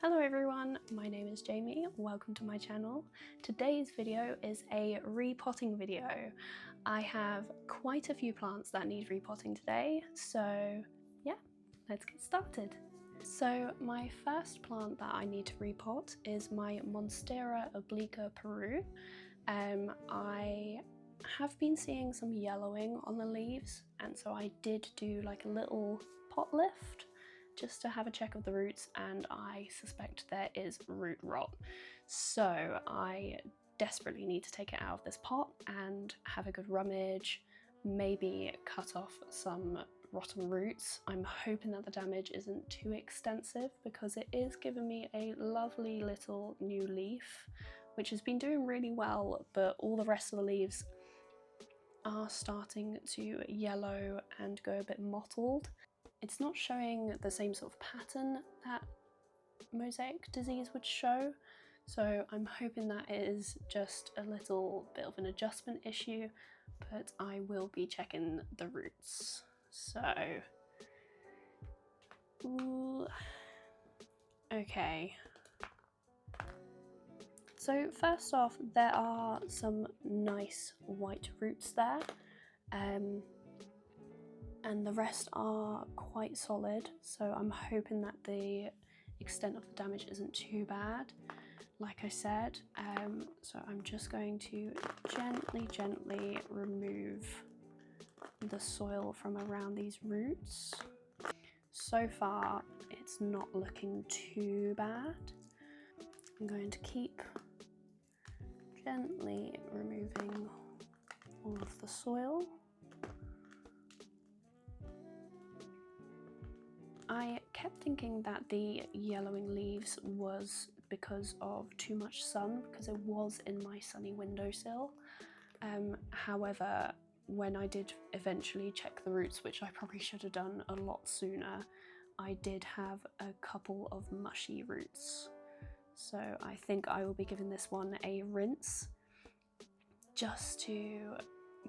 Hello everyone, my name is Jamie, welcome to my channel. Today's video is a repotting video. I have quite a few plants that need repotting today, so yeah, let's get started. So my first plant that I need to repot is my Monstera obliqua Peru. I have been seeing some yellowing on the leaves, and so I did do like a little pot lift just to have a check of the roots, and I suspect there is root rot. So I desperately need to take it out of this pot and have a good rummage, maybe cut off some rotten roots. I'm hoping that the damage isn't too extensive because it is giving me a lovely little new leaf, which has been doing really well, but all the rest of the leaves are starting to yellow and go a bit mottled. It's not showing the same sort of pattern that mosaic disease would show, so I'm hoping that is just a little bit of an adjustment issue, but I will be checking the roots. So, okay. So first off, there are some nice white roots there. And the rest are quite solid, so I'm hoping that the extent of the damage isn't too bad, like I said. So I'm just going to gently remove the soil from around these roots. So far it's not looking too bad. I'm going to keep gently removing all of the soil. I kept thinking that the yellowing leaves was because of too much sun, because it was in my sunny windowsill. However, when I did eventually check the roots, which I probably should have done a lot sooner, I did have a couple of mushy roots. So I think I will be giving this one a rinse just to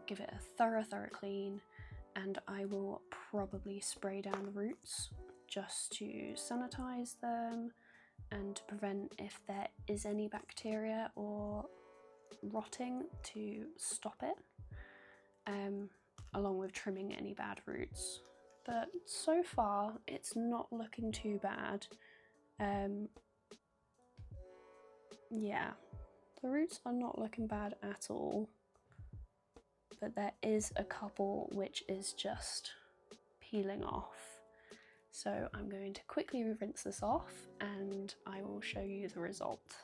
give it a thorough clean, and I will probably spray down the roots just to sanitize them and to prevent if there is any bacteria or rotting to stop it, along with trimming any bad roots. But so far it's not looking too bad. Yeah, the roots are not looking bad at all, but there is a couple which is just peeling off. So I'm going to quickly rinse this off and I will show you the result.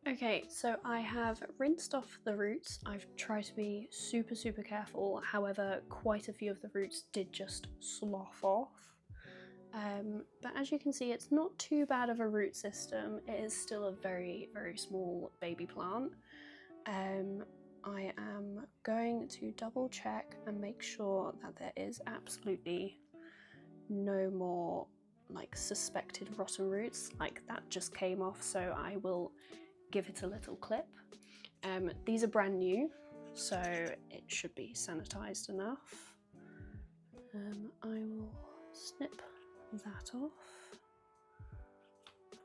Okay, so I have rinsed off the roots. I've tried to be super careful, however quite a few of the roots did just slough off. But as you can see, it's not too bad of a root system. It is still a very small baby plant. I am going to double check and make sure that there is absolutely no more like suspected rotten roots. Like that just came off, so I will give it a little clip. These are brand new, so it should be sanitized enough. I will snip that off.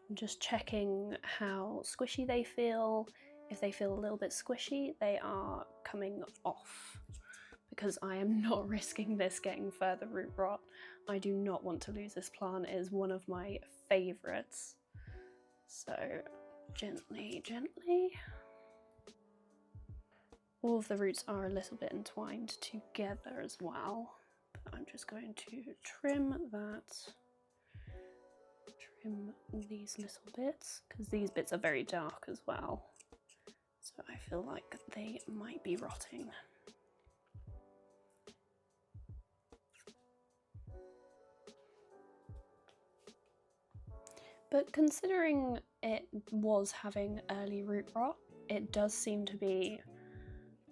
I'm just checking how squishy they feel. If they feel a little bit squishy, they are coming off, because I am not risking this getting further root rot. I do not want to lose this plant. It is one of my favourites. So gently. All of the roots are a little bit entwined together as well, but I'm just going to trim that. Trim these little bits, because these bits are very dark as well. So I feel like they might be rotting. But considering it was having early root rot, it does seem to be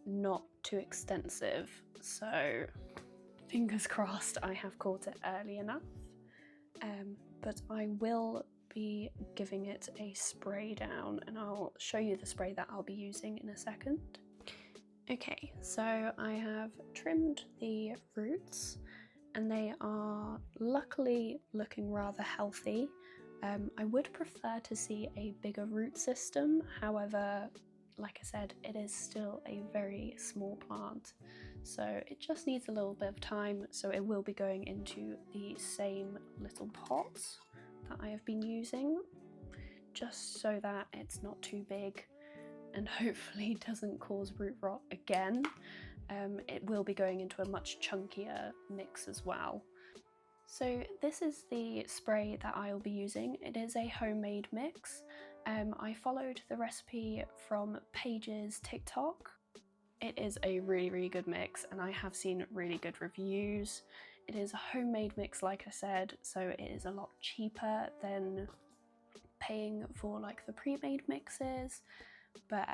not too extensive. So fingers crossed I have caught it early enough. But I will be giving it a spray down, and I'll show you the spray that I'll be using in a second. Okay, so I have trimmed the roots and they are luckily looking rather healthy. I would prefer to see a bigger root system, however, like I said, it is still a very small plant, so it just needs a little bit of time, so it will be going into the same little pots that I have been using, just so that it's not too big and hopefully doesn't cause root rot again. It will be going into a much chunkier mix as well. So this is the spray that I'll be using. It is a homemade mix. I followed the recipe from Paige's TikTok. It is a really good mix and I have seen really good reviews. It is a homemade mix, like I said, so it is a lot cheaper than paying for like the pre-made mixes. But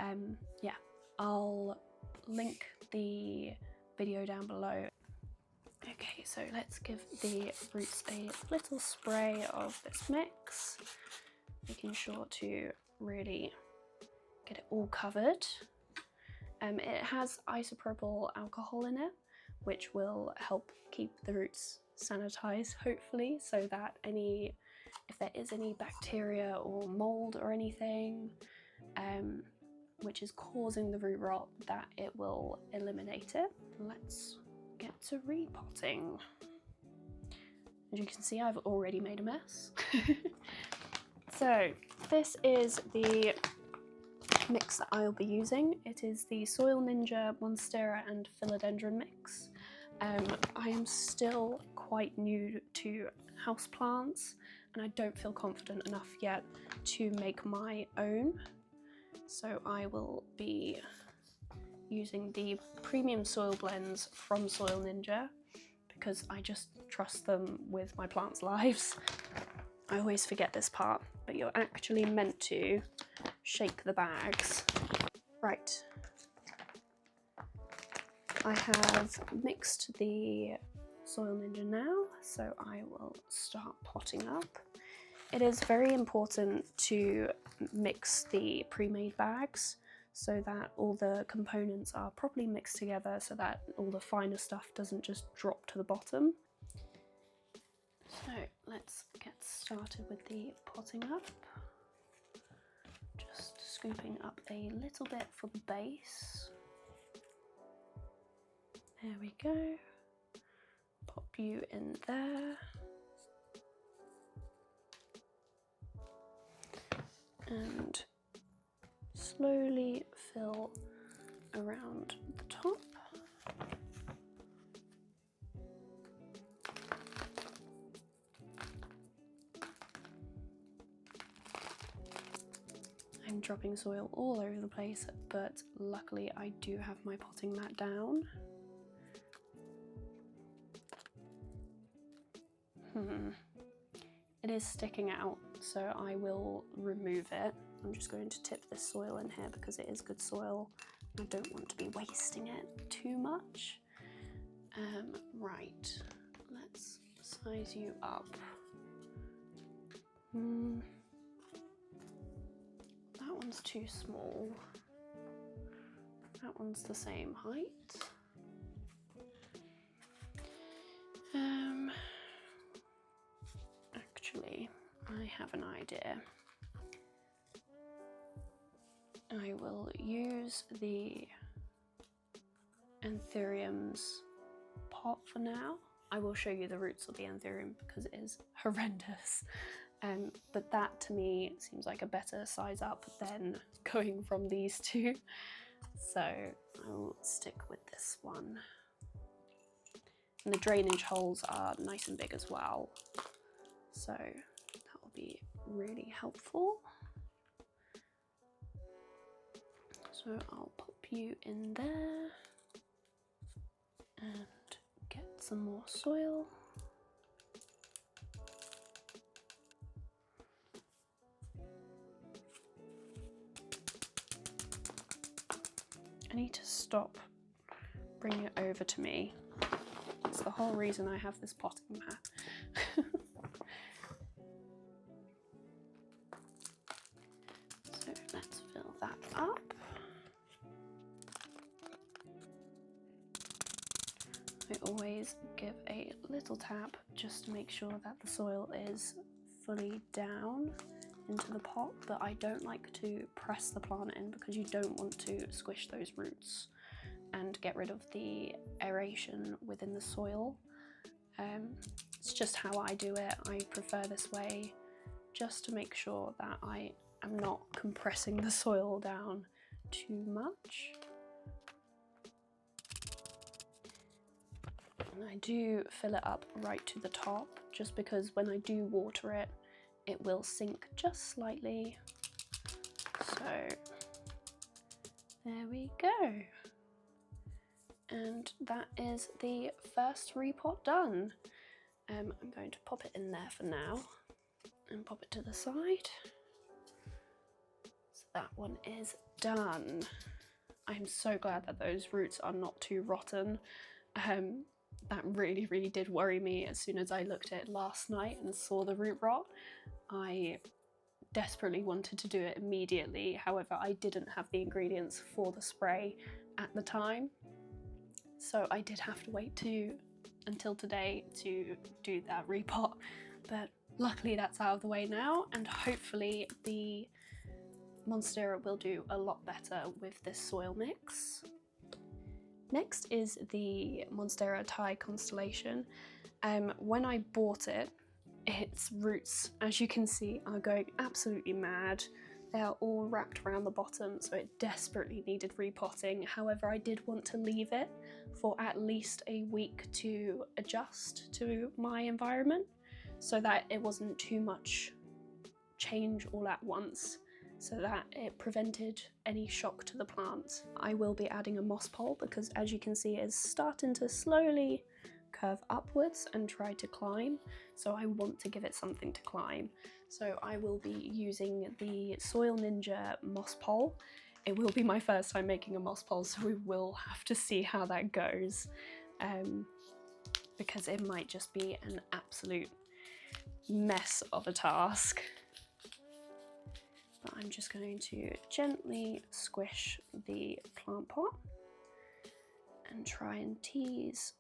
yeah, I'll link the video down below. Okay, so let's give the roots a little spray of this mix, making sure to really get it all covered. It has isopropyl alcohol in it, which will help keep the roots sanitized, hopefully, so that if there is any bacteria or mold or anything which is causing the root rot, that it will eliminate it. Let's get to repotting. As you can see, I've already made a mess. So this is the mix that I'll be using. It is the Soil Ninja, Monstera and Philodendron mix. I am still quite new to houseplants and I don't feel confident enough yet to make my own. So I will be using the premium soil blends from Soil Ninja because I just trust them with my plants' lives. I always forget this part, but you're actually meant to shake the bags. Right. I have mixed the Soil Ninja now, so I will start potting up. It is very important to mix the pre-made bags so that all the components are properly mixed together so that all the finer stuff doesn't just drop to the bottom. So let's get started with the potting up. Just scooping up a little bit for the base. There we go. Pop you in there. And slowly fill around the top. I'm dropping soil all over the place, but luckily I do have my potting mat down. It is sticking out, so I will remove it. I'm just going to tip this soil in here because it is good soil. I don't want to be wasting it too much. Right, let's size you up. That one's too small. That one's the same height. Actually, I have an idea. I will use the anthurium's pot for now. I will show you the roots of the anthurium because it is horrendous. But that to me seems like a better size up than going from these two. So I'll stick with this one. And the drainage holes are nice and big as well. So that will be really helpful. So I'll pop you in there and get some more soil. I need to stop bringing it over to me. It's the whole reason I have this potting mat. So let's fill that up. I always give a little tap just to make sure that the soil is fully down into the pot, but I don't like to press the plant in because you don't want to squish those roots and get rid of the aeration within the soil. It's just how I do it. I prefer this way just to make sure that I am not compressing the soil down too much. And I do fill it up right to the top, just because when I do water it, it will sink just slightly. So there we go. And that is the first repot done. I'm going to pop it in there for now and pop it to the side. So that one is done. I'm so glad that those roots are not too rotten. That really did worry me as soon as I looked at it last night and saw the root rot. I desperately wanted to do it immediately. However, I didn't have the ingredients for the spray at the time. So I did have to wait until today to do that repot, but luckily that's out of the way now, and hopefully the Monstera will do a lot better with this soil mix. Next is the Monstera Thai Constellation. When I bought it, its roots, as you can see, are going absolutely mad. They are all wrapped around the bottom, so it desperately needed repotting. However, I did want to leave it for at least a week to adjust to my environment so that it wasn't too much change all at once, so that it prevented any shock to the plant. I will be adding a moss pole because, as you can see, it's starting to slowly curve upwards and try to climb, so I want to give it something to climb. So I will be using the Soil Ninja moss pole. It will be my first time making a moss pole, so we will have to see how that goes, because it might just be an absolute mess of a task. But I'm just going to gently squish the plant pot and try and tease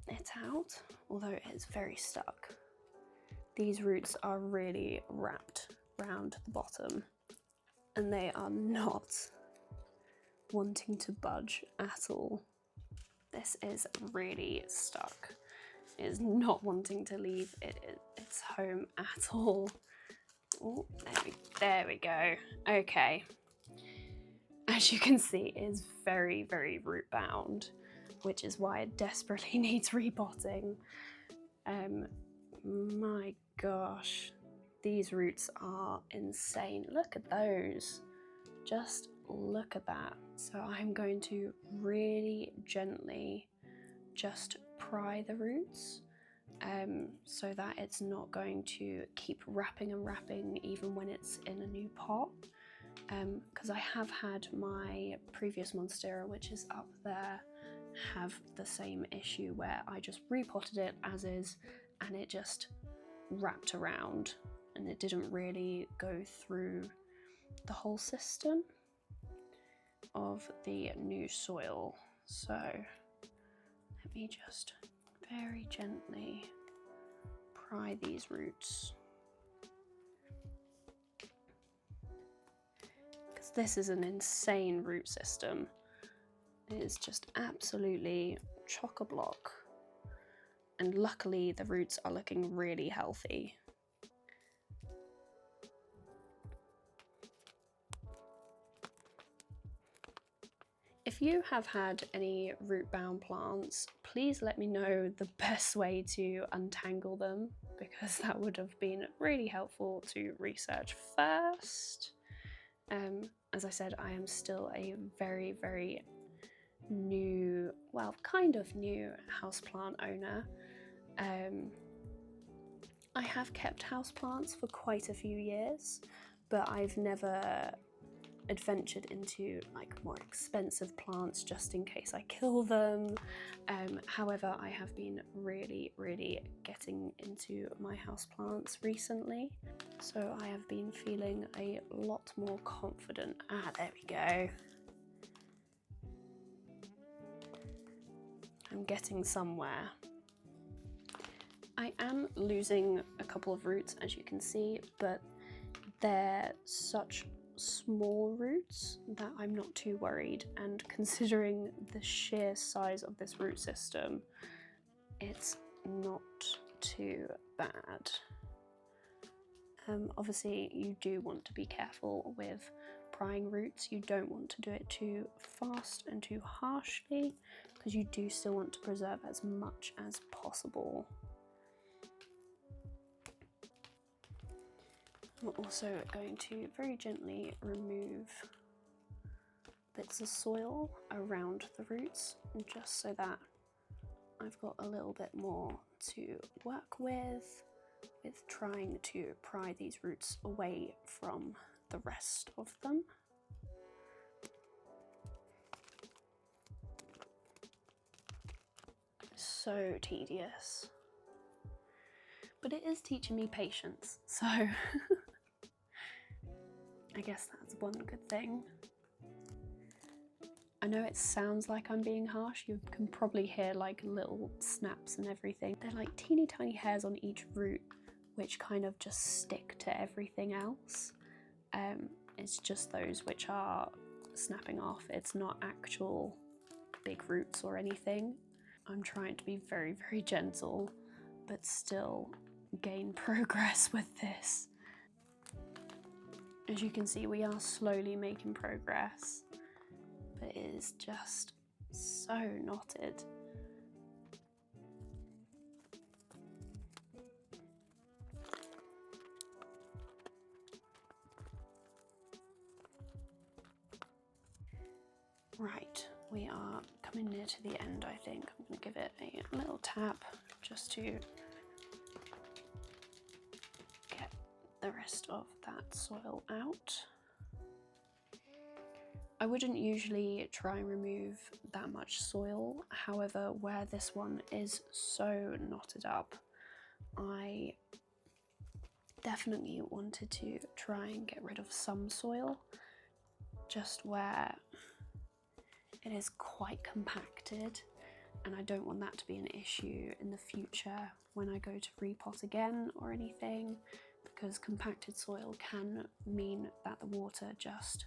it out, although it is very stuck. These roots are really wrapped round the bottom and they are not wanting to budge at all. This is really stuck. It is not wanting to leave its home at all. Oh, there we go. Okay. As you can see, it is very root bound, which is why it desperately needs repotting. My gosh, these roots are insane. Look at those. Just look at that. So I'm going to really gently just pry the roots so that it's not going to keep wrapping and wrapping even when it's in a new pot. Because I have had my previous Monstera, which is up there, have the same issue where I just repotted it as is and it just wrapped around and it didn't really go through the whole system of the new soil. So let me just very gently pry these roots, because this is an insane root system. It is just absolutely chock-a-block, and luckily the roots are looking really healthy. If you have had any root-bound plants, please let me know the best way to untangle them, because that would have been really helpful to research first. As I said, I am still a very new, well, kind of new houseplant owner. I have kept houseplants for quite a few years, but I've never adventured into like more expensive plants just in case I kill them. However, I have been really getting into my houseplants recently, so I have been feeling a lot more confident. There we go. I'm getting somewhere. I am losing a couple of roots, as you can see, but they're such small roots that I'm not too worried, and considering the sheer size of this root system, it's not too bad. Obviously you do want to be careful with prying roots. You don't want to do it too fast and too harshly, because you do still want to preserve as much as possible. I'm also going to very gently remove bits of soil around the roots, just so that I've got a little bit more to work with trying to pry these roots away from the rest of them. So tedious, but it is teaching me patience, so I guess that's one good thing. I know it sounds like I'm being harsh. You can probably hear like little snaps and everything. They're like teeny tiny hairs on each root which kind of just stick to everything else. It's just those which are snapping off. It's not actual big roots or anything. I'm trying to be very, very gentle, but still gain progress with this. As you can see, we are slowly making progress, but it is just so knotted. Right, we are coming near to the end, I think. I'm going to give it a little tap just to get the rest of that soil out. I wouldn't usually try and remove that much soil, however, where this one is so knotted up, I definitely wanted to try and get rid of some soil, just where it is quite compacted, and I don't want that to be an issue in the future when I go to repot again or anything, because compacted soil can mean that the water just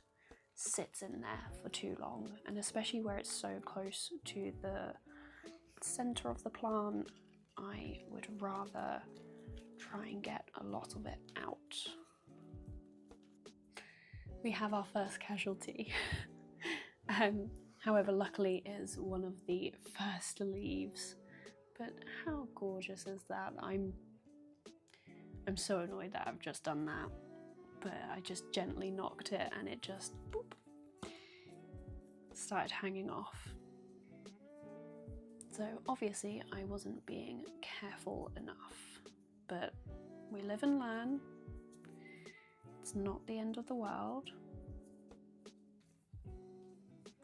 sits in there for too long, and especially where it's so close to the center of the plant, I would rather try and get a lot of it out. We have our first casualty. However, luckily it is one of the first leaves, but how gorgeous is that? I'm so annoyed that I've just done that, but I just gently knocked it and it just boop, started hanging off. So obviously I wasn't being careful enough, but we live and learn. It's not the end of the world.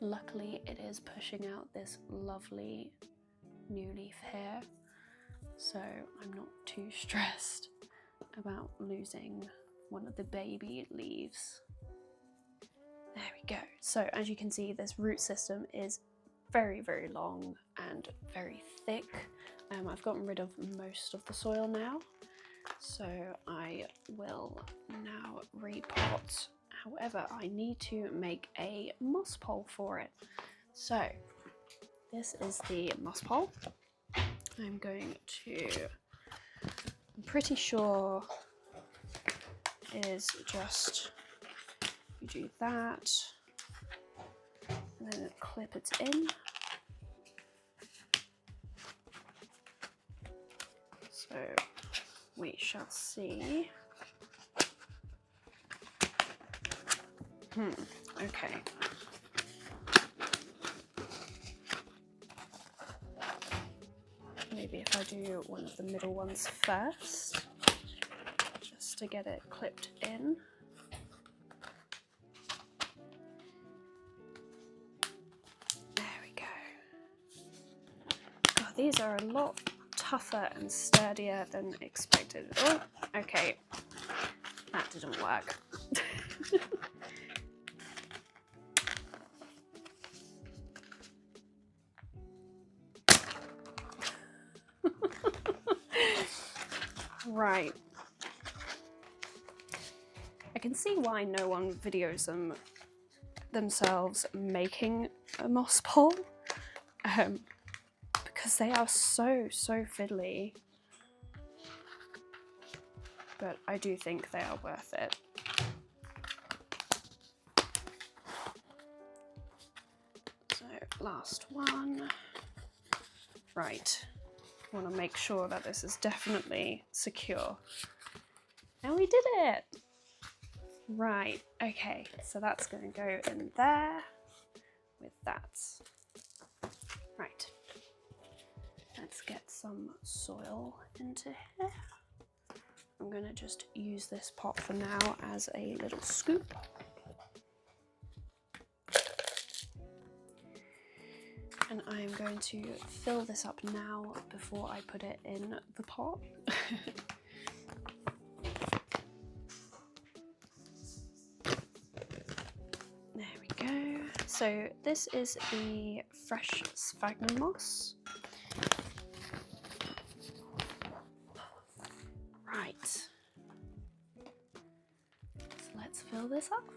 Luckily it is pushing out this lovely new leaf here, so I'm not too stressed about losing one of the baby leaves. There we go. So as you can see, this root system is very, very long and very thick. I've gotten rid of most of the soil now, so I will now repot. However, I need to make a moss pole for it. So this is the moss pole. I'm going to, I'm pretty sure it is just, you do that and then clip it in. So we shall see. Okay. Maybe if I do one of the middle ones first, just to get it clipped in. There we go. God, these are a lot tougher and sturdier than expected. Oh, okay. That didn't work. Right. I can see why no one videos themselves making a moss pole, because they are so fiddly. But I do think they are worth it. So last one. Right. I want to make sure that this is definitely secure. And we did it! Right, okay, so that's going to go in there with that. Right, let's get some soil into here. I'm going to just use this pot for now as a little scoop. And I am going to fill this up now before I put it in the pot. There we go. So this is the fresh sphagnum moss. Right. So let's fill this up.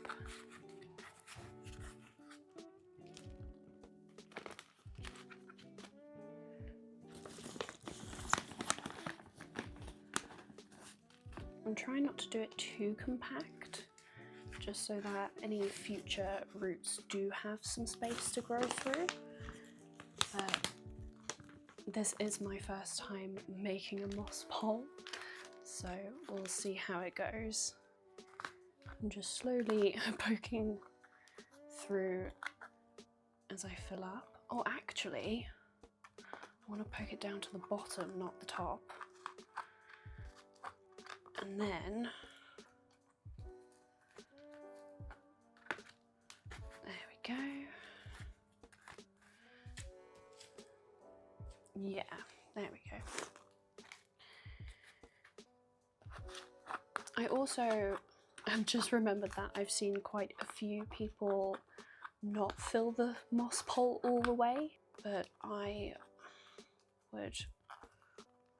I'm trying not to do it too compact, just so that any future roots do have some space to grow through. This is my first time making a moss pole, so we'll see how it goes. I'm just slowly poking through as I fill up. Oh, actually, I want to poke it down to the bottom, not the top. And then, there we go. Yeah, there we go. I also have just remembered that I've seen quite a few people not fill the moss pole all the way, but I would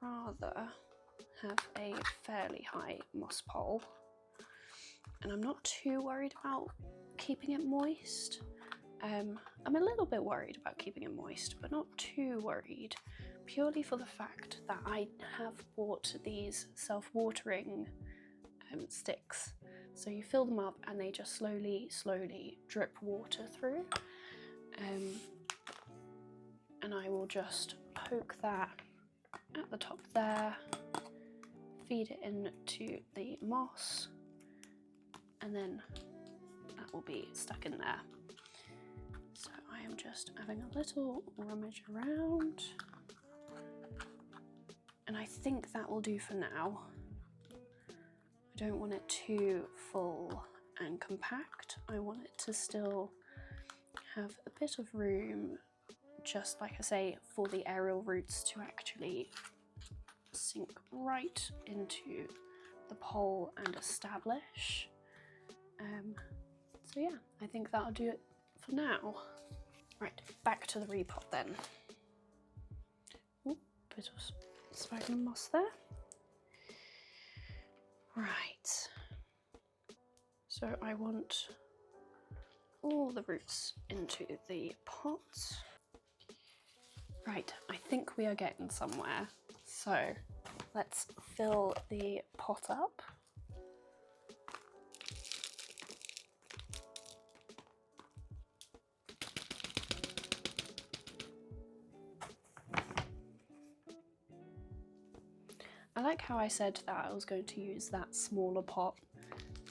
rather have a fairly high moss pole, and I'm not too worried about keeping it moist. I'm a little bit worried about keeping it moist, but not too worried, purely for the fact that I have bought these self-watering sticks. So you fill them up and they just slowly drip water through. And I will just poke that at the top there, feed it into the moss, and then that will be stuck in there. So I am just having a little rummage around, and I think that will do for now. I don't want it too full and compact. I want it to still have a bit of room, just like I say, for the aerial roots to actually sink right into the pole and establish. So yeah, I think that'll do it for now. Right, back to the repot then. Ooh, bit of sphagnum moss there. Right, so I want all the roots into the pot. Right, I think we are getting somewhere. So let's fill the pot up. I like how I said that I was going to use that smaller pot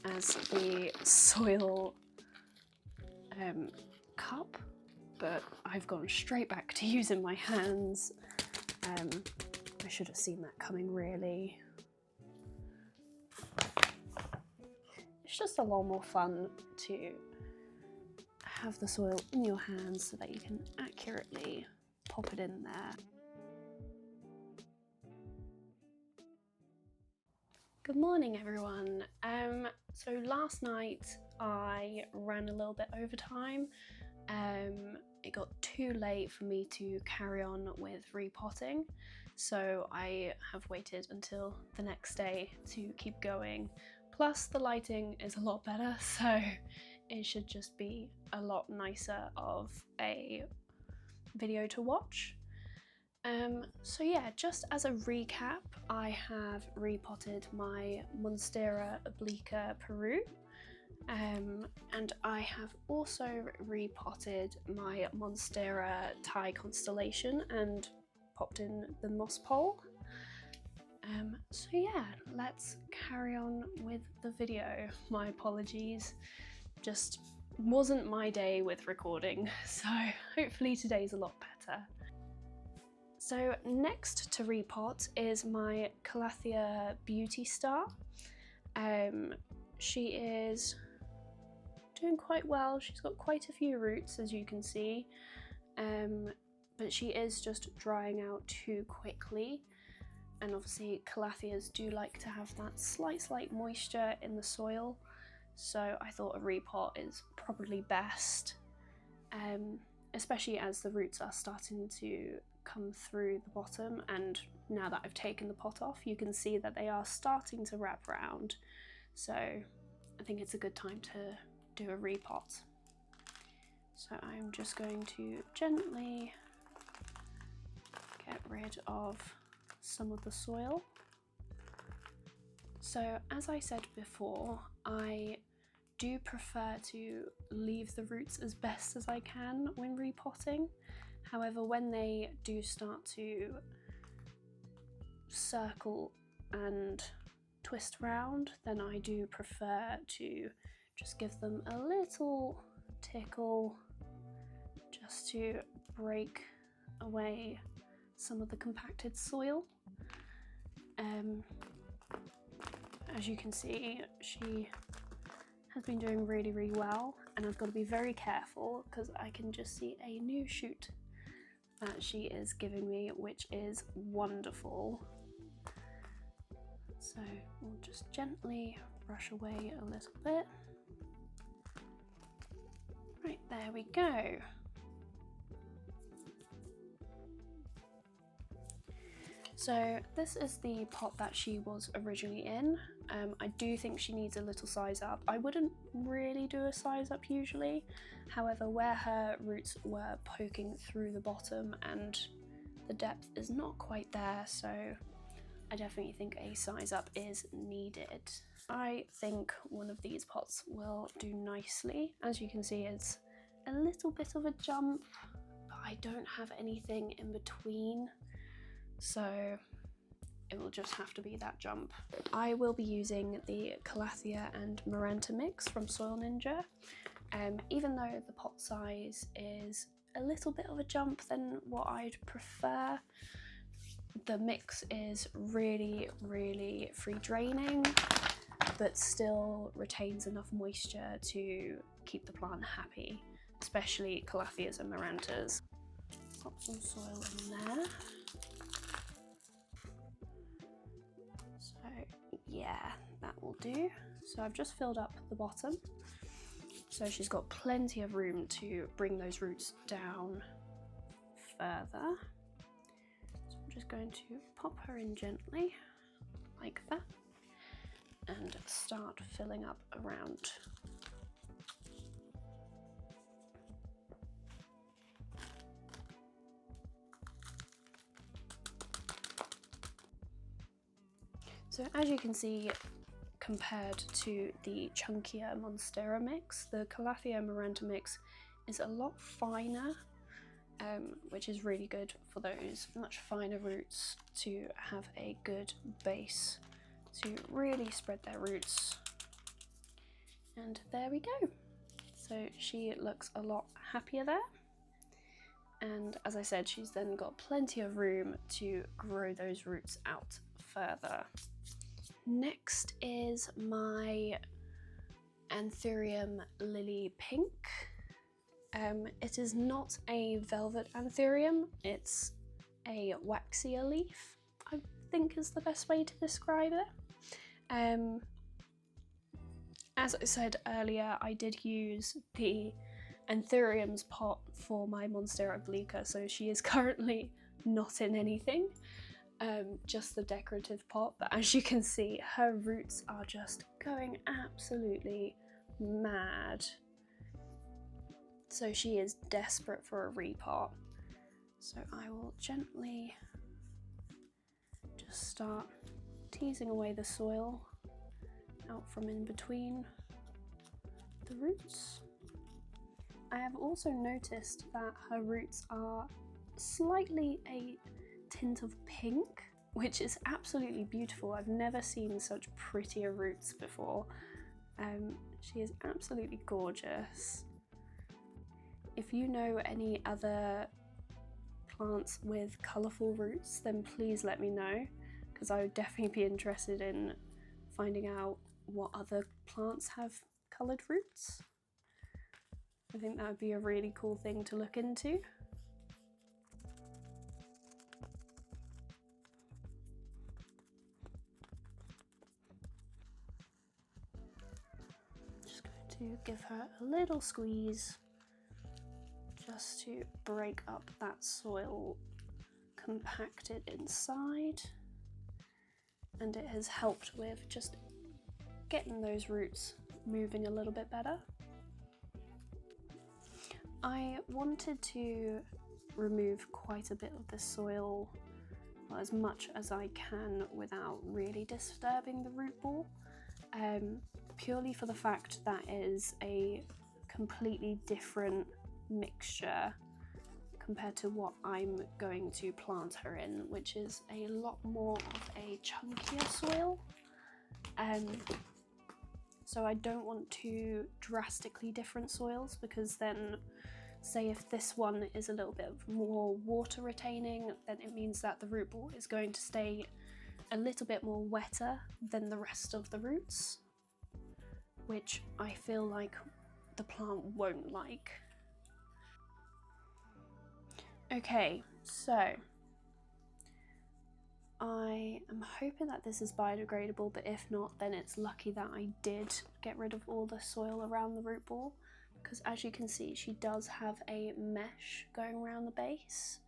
as the soil cup, but I've gone straight back to using my hands. I should have seen that coming, really. It's just a lot more fun to have the soil in your hands so that you can accurately pop it in there. Good morning, everyone. So last night I ran a little bit over time. It got too late for me to carry on with repotting, so I have waited until the next day to keep going. Plus the lighting is a lot better, so it should just be a lot nicer of a video to watch. So yeah, just as a recap, I have repotted my Monstera obliqua Peru, and I have also repotted my Monstera Thai Constellation and popped in the moss pole. So yeah, let's carry on with the video. My apologies, just wasn't my day with recording, so hopefully today's a lot better. So next to repot is my Calathea Beauty Star. She is doing quite well. She's got quite a few roots, as you can see, but she is just drying out too quickly. And obviously Calatheas do like to have that slight moisture in the soil, so I thought a repot is probably best, especially as the roots are starting to come through the bottom, and now that I've taken the pot off, you can see that they are starting to wrap around, so I think it's a good time to do a repot. So I'm just going to gently get rid of some of the soil. So as I said before, I do prefer to leave the roots as best as I can when repotting. However, when they do start to circle and twist round, then I do prefer to just give them a little tickle just to break away some of the compacted soil. As you can see, she has been doing really well, and I've got to be very careful because I can just see a new shoot that she is giving me, which is wonderful. So we'll just gently brush away a little bit. Right, there we go. So this is the pot that she was originally in. I do think she needs a little size up. I wouldn't really do a size up usually. However, where her roots were poking through the bottom and the depth is not quite there, so I definitely think a size up is needed. I think one of these pots will do nicely. As you can see, it's a little bit of a jump, but I don't have anything in between, so it will just have to be that jump. I will be using the Calathea and Maranta mix from Soil Ninja. Even though the pot size is a little bit of a jump than what I'd prefer, the mix is really free draining, but still retains enough moisture to keep the plant happy, especially Calatheas and Marantas. Pop some soil in there. Yeah, that will do. So I've just filled up the bottom, so she's got plenty of room to bring those roots down further. So I'm just going to pop her in gently like that and start filling up around. So as you can see, compared to the chunkier Monstera mix, the Calathea Maranta mix is a lot finer, which is really good for those much finer roots to have a good base to really spread their roots. And there we go. So she looks a lot happier there. And as I said, she's then got plenty of room to grow those roots out further. Next is my Anthurium Lily Pink. It is not a velvet Anthurium, it's a waxier leaf, I think is the best way to describe it. As I said earlier, I did use the Anthurium's pot for my Monstera obliqua, so she is currently not in anything. just the decorative pot, but as you can see, her roots are just going absolutely mad. So she is desperate for a repot. So I will gently just start teasing away the soil out from in between the roots. I have also noticed that her roots are slightly a tint of pink, which is absolutely beautiful. I've never seen such prettier roots before. She is absolutely gorgeous. If you know any other plants with colourful roots, then please let me know, because I would definitely be interested in finding out what other plants have coloured roots. I think that would be a really cool thing to look into. Just going to give her a little squeeze just to break up that soil compacted inside, and it has helped with just getting those roots moving a little bit better. I wanted to remove quite a bit of the soil, well, as much as I can without really disturbing the root ball, purely for the fact that it is a completely different mixture compared to what I'm going to plant her in, which is a lot more of a chunkier soil. So I don't want two drastically different soils, because then, say if this one is a little bit more water retaining, then it means that the root ball is going to stay a little bit more wetter than the rest of the roots, which I feel like the plant won't like. Okay, so I am hoping that this is biodegradable, but if not, then it's lucky that I did get rid of all the soil around the root ball, because as you can see, she does have a mesh going around the base.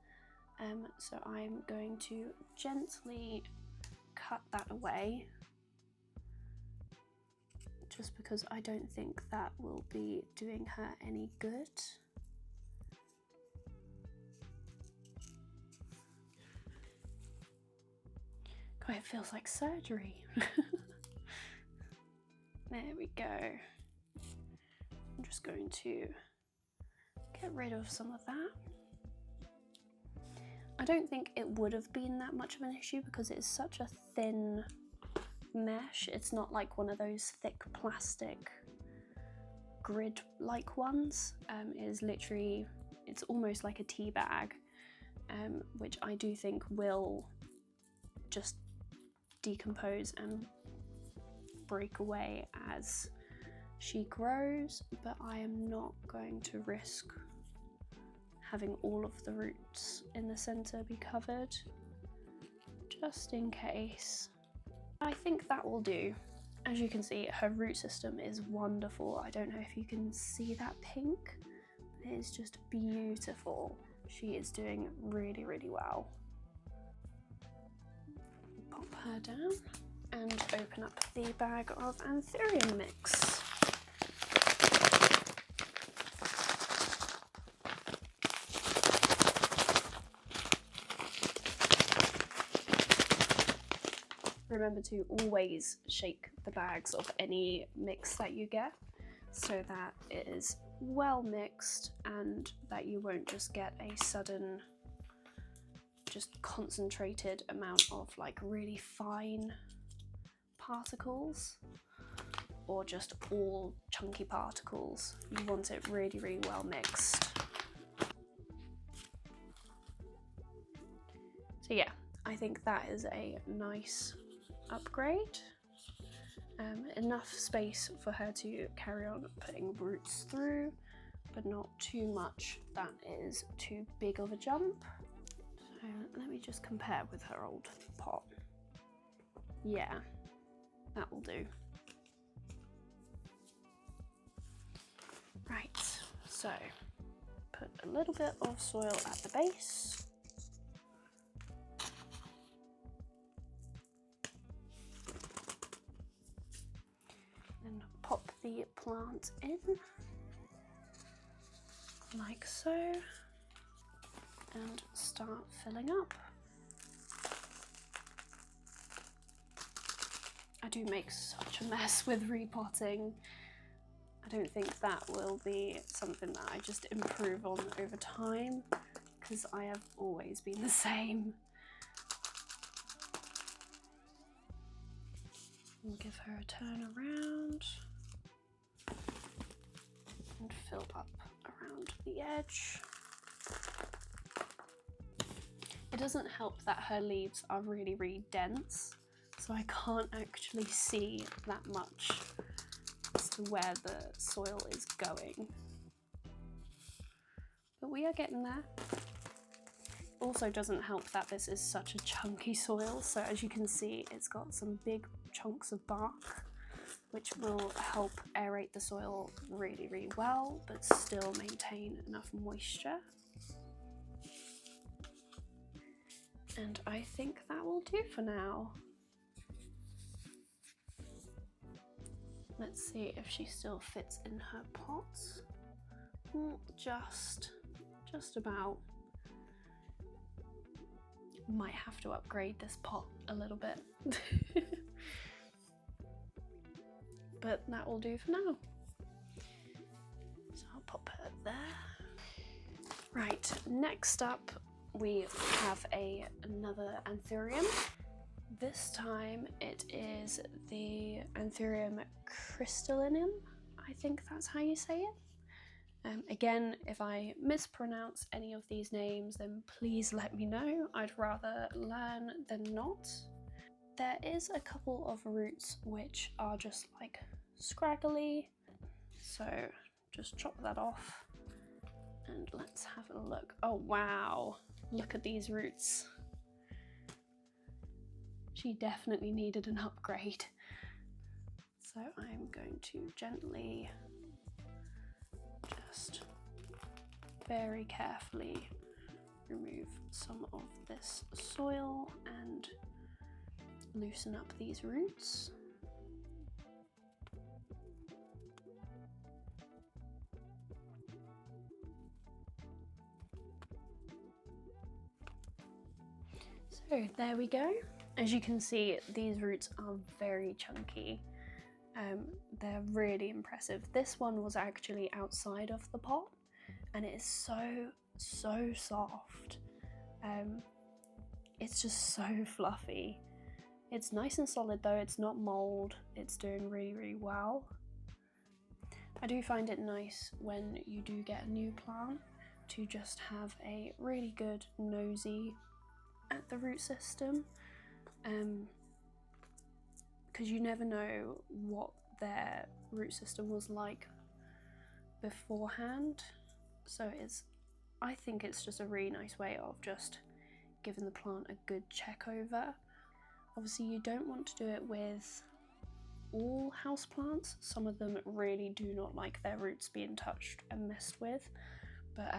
So I'm going to gently cut that away, just because I don't think that will be doing her any good. God, it feels like surgery. There we go. I'm just going to get rid of some of that. I don't think it would have been that much of an issue because it is such a thin mesh. It's not like one of those thick plastic grid-like ones. It is literally, it's almost like a tea bag, which I do think will just decompose and break away as she grows, but I am not going to risk having all of the roots in the center be covered, just in case. I think that will do. As you can see, her root system is wonderful. I don't know if you can see that pink, but it is just beautiful. She is doing really, really well. Pop her down and open up the bag of anthurium mix. Remember to always shake the bags of any mix that you get so that it is well mixed and that you won't just get a sudden, just concentrated amount of like really fine particles or just all chunky particles. You want it really, really well mixed. So yeah, I think that is a nice upgrade. Enough space for her to carry on putting roots through, but not too much that is too big of a jump. So let me just compare with her old pot. Yeah, that will do. Right, so put a little bit of soil at the base. the plant in, like so, and start filling up. I do make such a mess with repotting. I don't think that will be something that I just improve on over time, because I have always been the same. We'll give her a turn around and fill up around the edge. It doesn't help that her leaves are really, really dense, so I can't actually see that much as to where the soil is going. But we are getting there. Also doesn't help that this is such a chunky soil, so as you can see it's got some big chunks of bark which will help aerate the soil really, really well, but still maintain enough moisture. And I think that will do for now. Let's see if she still fits in her pots. Just about. Might have to upgrade this pot a little bit. But that will do for now. So I'll pop her there. Right, next up we have another anthurium. This time it is the Anthurium crystallinum, I think that's how you say it. Again, if I mispronounce any of these names, then please let me know. I'd rather learn than not. There is a couple of roots which are just like scraggly, so just chop that off and let's have a look. Oh wow, look at these roots. She definitely needed an upgrade. So I'm going to gently, just very carefully remove some of this soil and loosen up these roots. So there we go. As you can see, these roots are very chunky. They're really impressive. This one was actually outside of the pot and it is so soft. It's just so fluffy. It's nice and solid though, it's not mold, it's doing really, really well. I do find it nice when you do get a new plant to just have a really good nosy at the root system, because you never know what their root system was like beforehand. So I think it's just a really nice way of just giving the plant a good check over. Obviously you don't want to do it with all houseplants. Some of them really do not like their roots being touched and messed with, but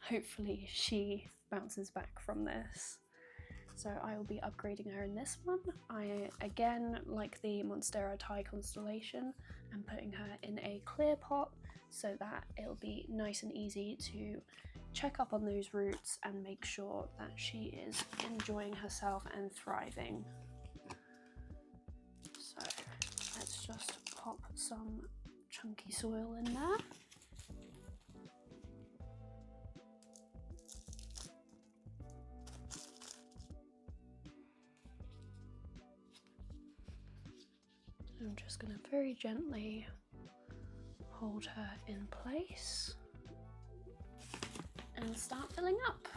hopefully she bounces back from this. So I will be upgrading her in this one. I again like the Monstera Thai constellation and putting her in a clear pot so that it'll be nice and easy to check up on those roots and make sure that she is enjoying herself and thriving. So let's just pop some chunky soil in there. I'm just going to very gently hold her in place and start filling up.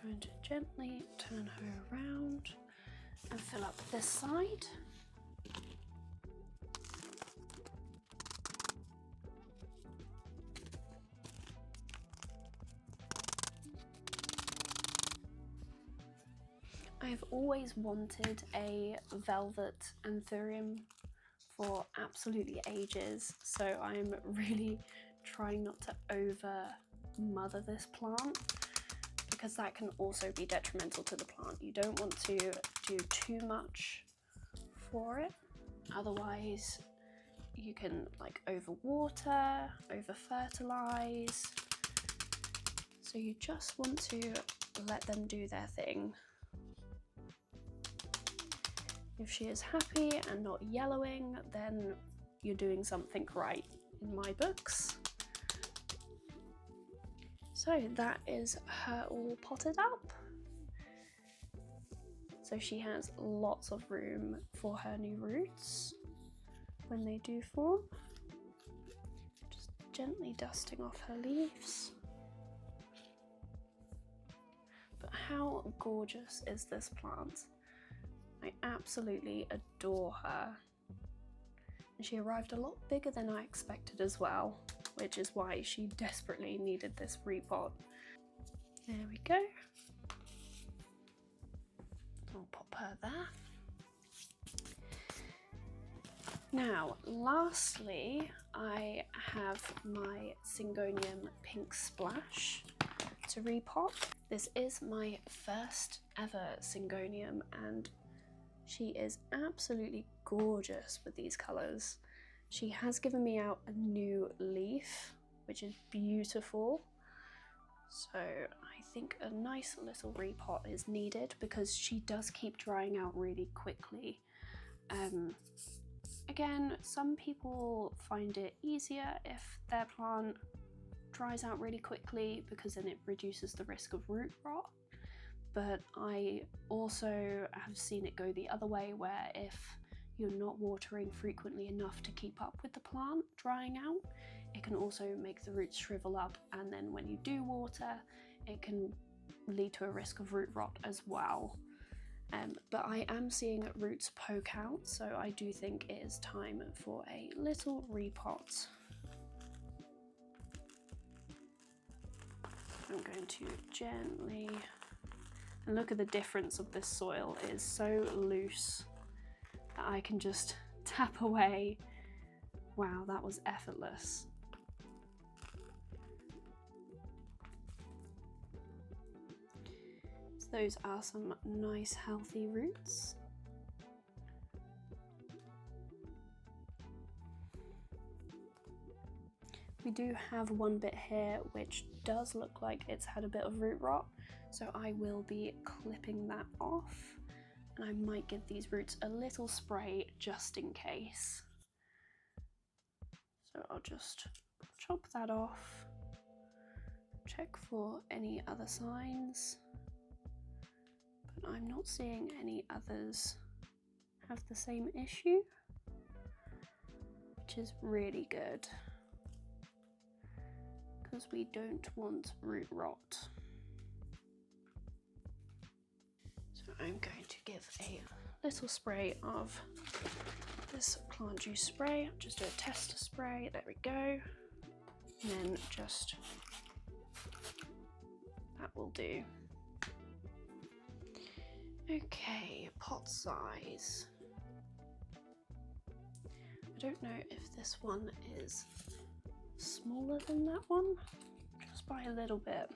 Going to gently turn her around and fill up this side. I've always wanted a velvet anthurium for absolutely ages, so I'm really trying not to over mother this plant, because that can also be detrimental to the plant. You don't want to do too much for it, otherwise you can like overwater, over fertilize. So you just want to let them do their thing. If she is happy and not yellowing, then you're doing something right in my books. So that is her all potted up. So she has lots of room for her new roots when they do form. Just gently dusting off her leaves. But how gorgeous is this plant? I absolutely adore her. And she arrived a lot bigger than I expected as well, which is why she desperately needed this repot. There we go. I'll pop her there. Now, lastly, I have my Syngonium Pink Splash to repot. This is my first ever Syngonium, and she is absolutely gorgeous with these colours. She has given me out a new leaf, which is beautiful. So I think a nice little repot is needed because she does keep drying out really quickly. Again, some people find it easier if their plant dries out really quickly because then it reduces the risk of root rot. But I also have seen it go the other way, where if you're not watering frequently enough to keep up with the plant drying out, it can also make the roots shrivel up, and then when you do water, it can lead to a risk of root rot as well. But I am seeing roots poke out, so I do think it is time for a little repot. I'm going to gently, and look at the difference of this soil. It is so loose that I can just tap away. Wow, that was effortless. So those are some nice healthy roots. We do have one bit here which does look like it's had a bit of root rot, so I will be clipping that off, and I might give these roots a little spray just in case. So I'll just chop that off, check for any other signs, but I'm not seeing any others have the same issue, which is really good, because we don't want root rot. So I'm going to give a little spray of this plant juice spray. Just do a tester spray, there we go. And then just, that will do. Okay, pot size. I don't know if this one is smaller than that one, just by a little bit.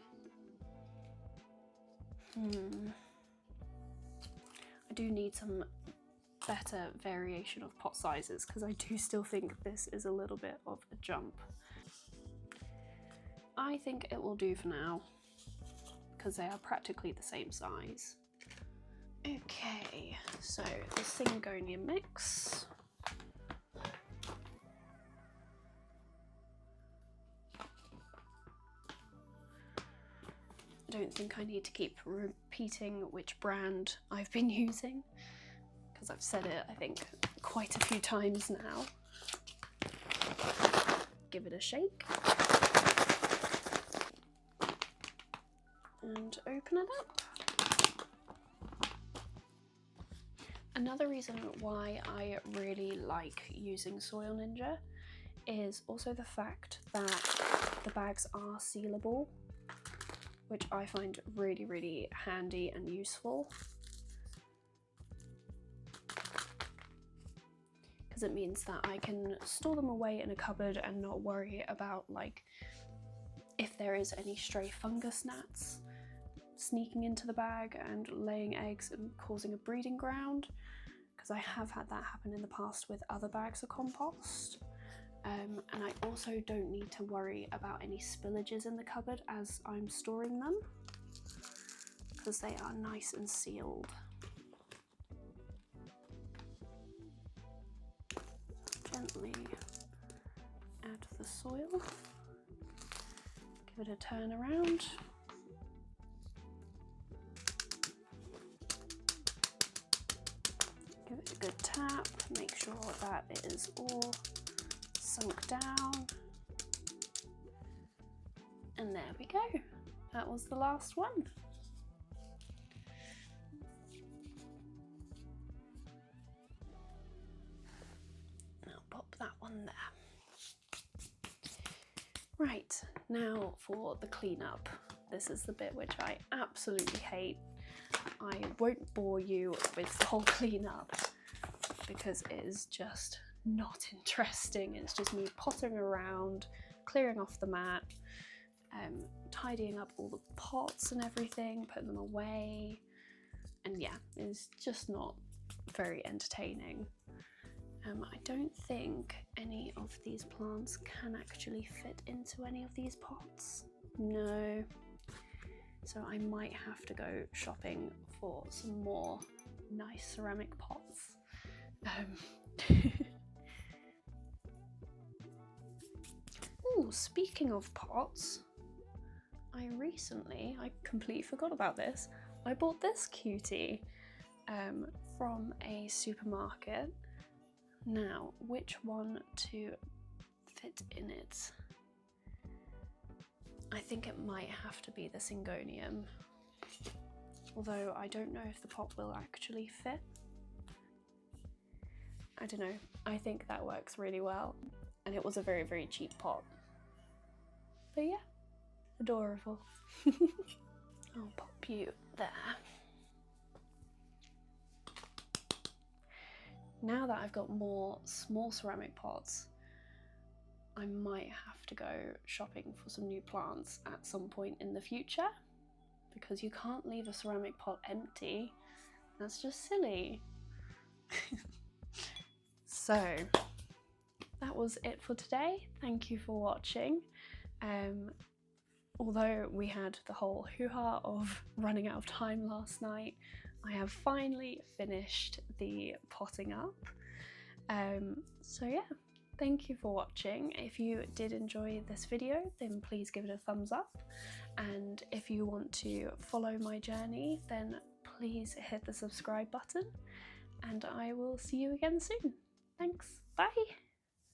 I do need some better variation of pot sizes because I do still think this is a little bit of a jump. I think it will do for now because they are practically the same size. Okay, so the Syngonium mix. I don't think I need to keep repeating which brand I've been using because I've said it, I think, quite a few times now. Give it a shake and open it up. Another reason why I really like using Soil Ninja is also the fact that the bags are sealable, which I find really, really handy and useful. Because it means that I can store them away in a cupboard and not worry about, like, if there is any stray fungus gnats sneaking into the bag and laying eggs and causing a breeding ground, because I have had that happen in the past with other bags of compost. And I also don't need to worry about any spillages in the cupboard as I'm storing them, because they are nice and sealed. Gently add the soil, give it a turn around. Give it a good tap, make sure that it is all sunk down. And there we go. That was the last one. I'll pop that one there. Right, now for the cleanup. This is the bit which I absolutely hate. I won't bore you with the whole cleanup because it is just not interesting. It's just me pottering around, clearing off the mat, tidying up all the pots and everything, putting them away, and yeah, it's just not very entertaining. I don't think any of these plants can actually fit into any of these pots. No. So I might have to go shopping for some more nice ceramic pots. Ooh, speaking of pots, I completely forgot about this. I bought this cutie from a supermarket. Now, which one to fit in it? I think it might have to be the Syngonium, although I don't know if the pot will actually fit. I don't know, I think that works really well, and it was a very, very cheap pot. But yeah, adorable. I'll pop you there. Now that I've got more small ceramic pots, I might have to go shopping for some new plants at some point in the future, because you can't leave a ceramic pot empty. That's just silly. So that was it for today. Thank you for watching. Although we had the whole hoo-ha of running out of time last night, I have finally finished the potting up. So yeah, thank you for watching. If you did enjoy this video, then please give it a thumbs up. And if you want to follow my journey, then please hit the subscribe button. And I will see you again soon. Thanks, bye.